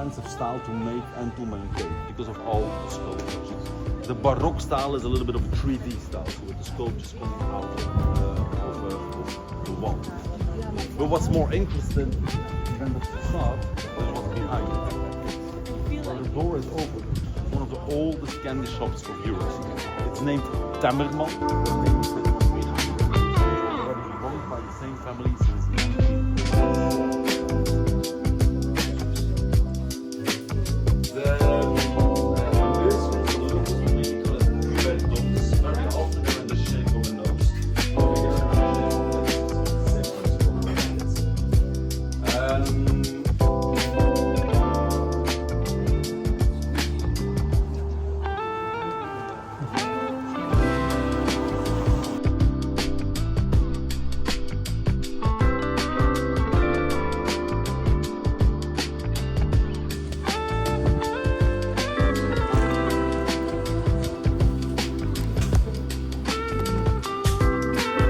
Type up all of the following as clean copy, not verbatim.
expensive style to make and to maintain because of all the sculptures. The Baroque style is a little bit of a 3D style, so with the sculptures coming out of the wall. But what's more interesting than the facade is what's behind it. So the door is open. It's one of the oldest candy shops of Europe. It's named Temmerman. Already owned by the same family since 1980.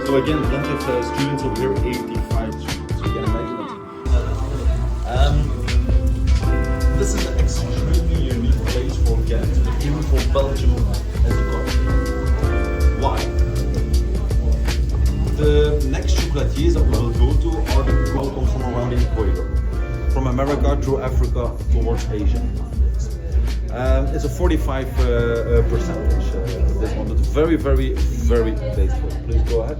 So again, plenty of students over here, 85 students, so you can imagine it. This is an extremely unique place for Ghent, but even for Belgium as a country. Why? The next chocolatiers that we will go to are the people come from around the equator, from America through Africa towards Asia. It's a 45 percentage, this one, but very, very, very tasteful. Please go ahead.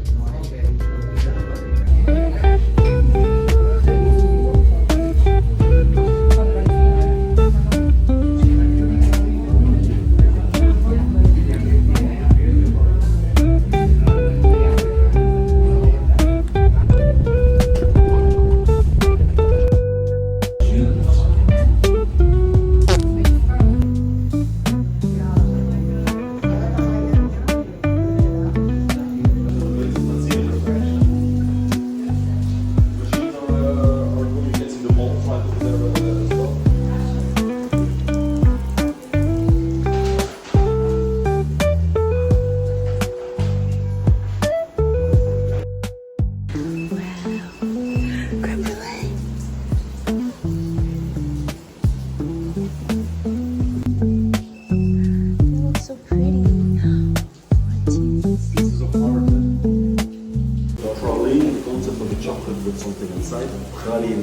With something inside, praline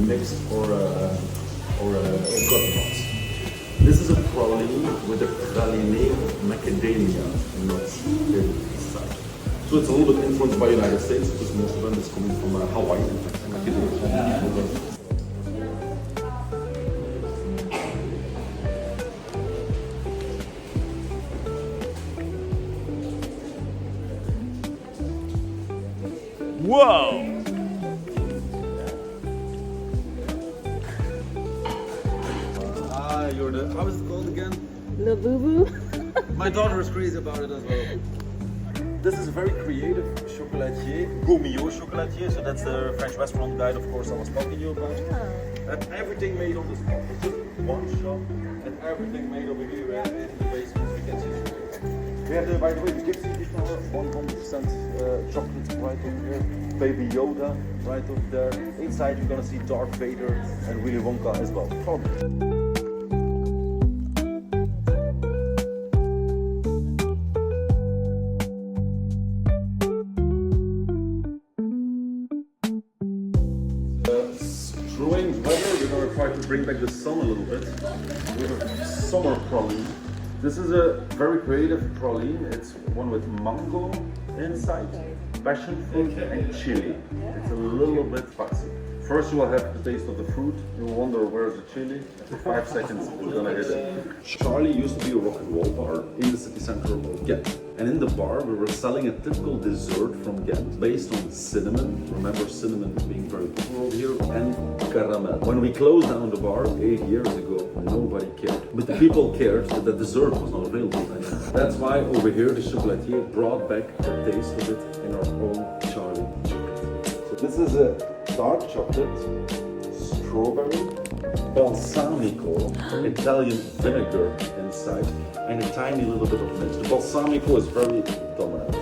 mixed or cotton nuts. This is a praline with a praline macadamia nuts inside. So it's a little bit influenced by the United States because most of them is coming from Hawaii. In fact, macadamia. Whoa! You're the, how is it called again? Le Boo Boo. My daughter is crazy about it as well. This is a very creative chocolatier, Gourmillot chocolatier, so that's the French restaurant guide, of course, I was talking to you about. And everything made on the spot. It's just one shop, and everything made over here in the basement, you can see. We have, by the way, the gift city tower, 100% chocolate right over here. Baby Yoda right over there. Inside you're gonna see Darth Vader and Willy Wonka as well. Follow me. Screwing weather, we're going to try to bring back the sun a little bit. We have a summer praline. This is a very creative praline. It's one with mango inside, passion fruit and chili. It's a little bit spicy. First you will have the taste of the fruit. You will wonder where's the chili. After 5 seconds it's gonna hit it. Charlie used to be a rock and roll bar in the city center of Ghent. And in the bar we were selling a typical dessert from Ghent based on cinnamon. Remember cinnamon being very popular over here, and caramel. When we closed down the bar 8 years ago, nobody cared. But the people cared that the dessert was not available anymore. That's why over here the chocolatier brought back the taste of it in our own Charlie chocolate. So this is a dark chocolate, strawberry, balsamico, Italian vinegar inside, and a tiny little bit of mint. The balsamico is very dominant.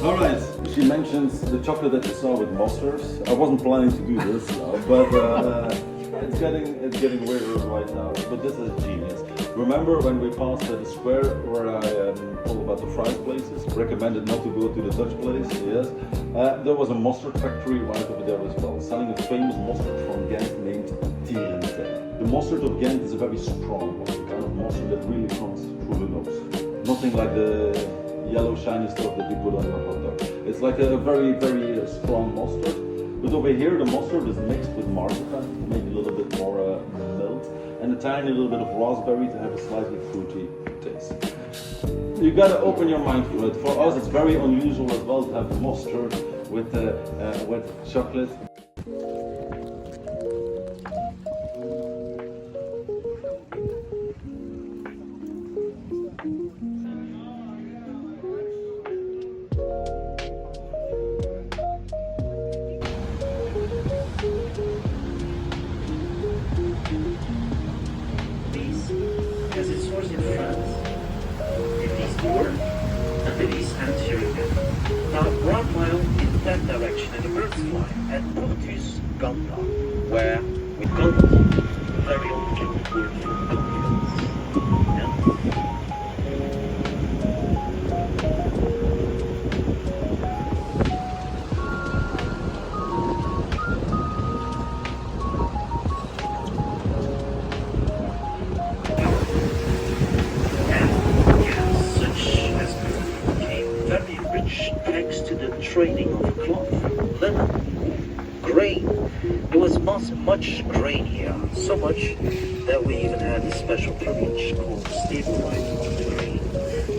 Alright, she mentioned the chocolate that you saw with mustard. I wasn't planning to do this, but it's getting weirder right now. But this is genius. Remember when we passed the square where I told about the fries places? Recommended not to go to the Dutch place. Yes, there was a mustard factory right over there as well, selling a famous mustard from Ghent named Tierente. The mustard of Ghent is a very strong one, the kind of mustard that really comes through the nose. Nothing like the yellow shiny stuff that you put on your hot dog. It's like a very, very strong mustard. But over here the mustard is mixed with marzipan to make it a little bit more melt, and a tiny little bit of raspberry to have a slightly fruity taste. You gotta open your mind to it. For us it's very unusual as well to have mustard with chocolate. As its source in France, Elise Moore, and Elise Anterior. About 1 mile in that direction in a bird's fly at Pontus Ganda, where we got a very old Celtic word for confidence. Thanks to the trading of cloth, linen, grain. There was much grain here, so much that we even had a special privilege called stable right on the grain,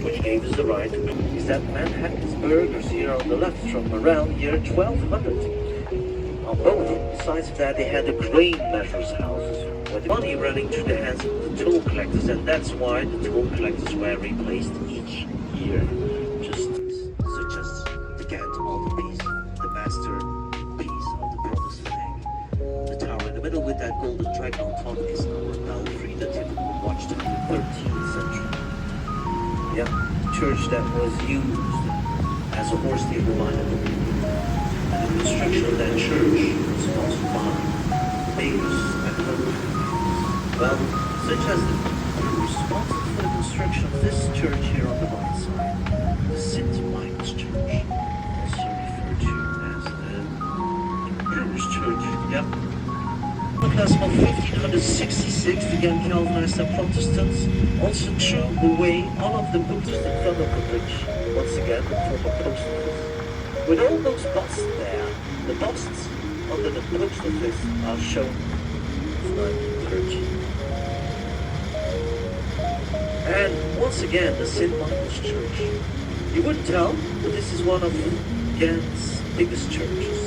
which gave us the right to is that Manhattan's burgers here on the left from around year 1200. On both sides of that they had the grain measures houses, with money running through the hands of the toll collectors, and that's why the toll collectors were replaced each year. With that golden dragon on top is our belfry, the typical watchtower of the 13th century. Yeah, church that was used as a horse stable by the and the construction of that church was sponsored by bakers and locals. Well, such as the responsible for the construction of this church here on the right side, the St. Michael's Church, also referred to as the Brewer's Church. Yep. Class of 1566 began Calvinists and Protestants also threw away all of the books that fell off the bridge, once again from a post office. With all those busts there, the busts under the post office are shown in 1913. And once again, the St. Michael's Church. You wouldn't tell, but this is one of Ghent's biggest churches.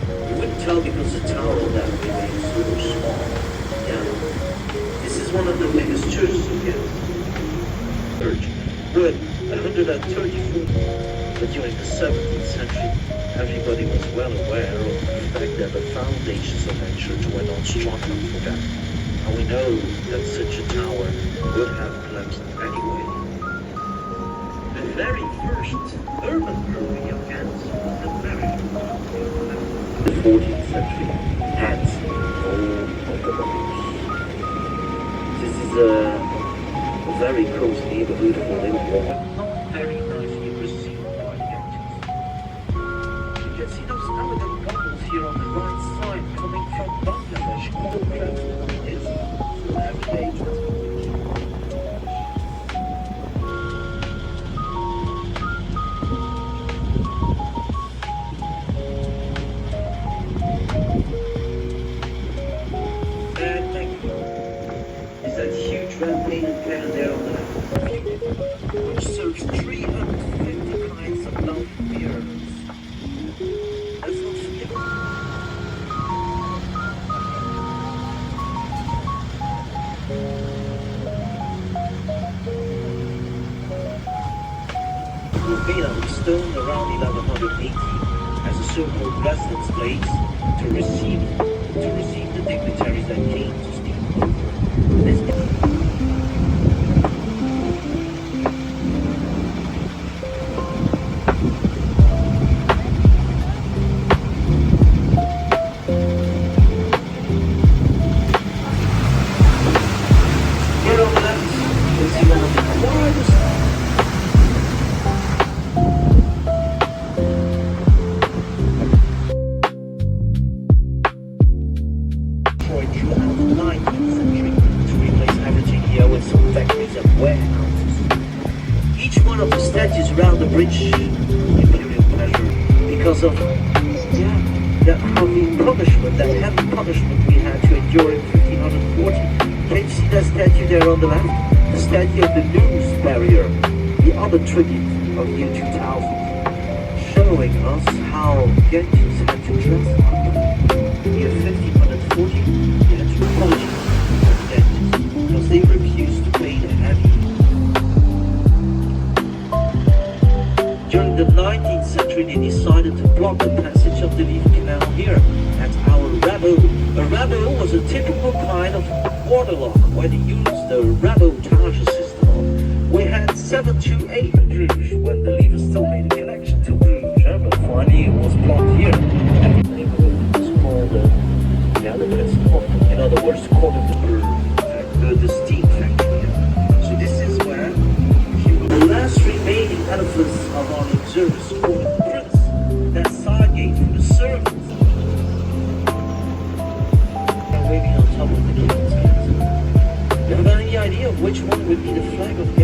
You wouldn't tell because the tower of that remains so small. Yeah. This is one of the biggest churches in Ghent. Church with 134. But during the 17th century, everybody was well aware of the fact that the foundations of that church were not strong enough for that. And we know that such a tower would have collapsed anyway. The very first urban brewery of Ghent was the very the 14th century had all of the bubbles. This is a very close neighborhood for little woman. Not very nicely received by Ghenters. You can see those elegant bubbles here on the right side coming from Bangladesh, called Ghent. It's everyday transportation. That huge red painted can there on the left, which serves 350 kinds of Belgian beers. Let's not forget. It was made out of stone around 1180 as a so-called residence place to receive the dignitaries that came to speak. that heavy punishment we had to endure in 1540. Can you see that statue there on the left? The statue of the news barrier, the other tribute of the year 2000, showing us how Gentians had to dress up. In the year 1540, they had to apologize to Gentians because they refused to pay the heavy. During the 19th century, they decided to block the passage of the Lieve Canal here at our rabot. A rabot was a typical kind of waterlock where they used the rabotage system on. We had 7 to 8 Bruges when the Lieve still made a connection to Bruges, but finally it was blocked here. And the neighborhood was called the in other words, called the steam factory. So this is where the last remaining edifice of our luxurious court of the prince, that side gate for the servants, are waving on top of the king's castle. Do you have any idea of which one would be the flag of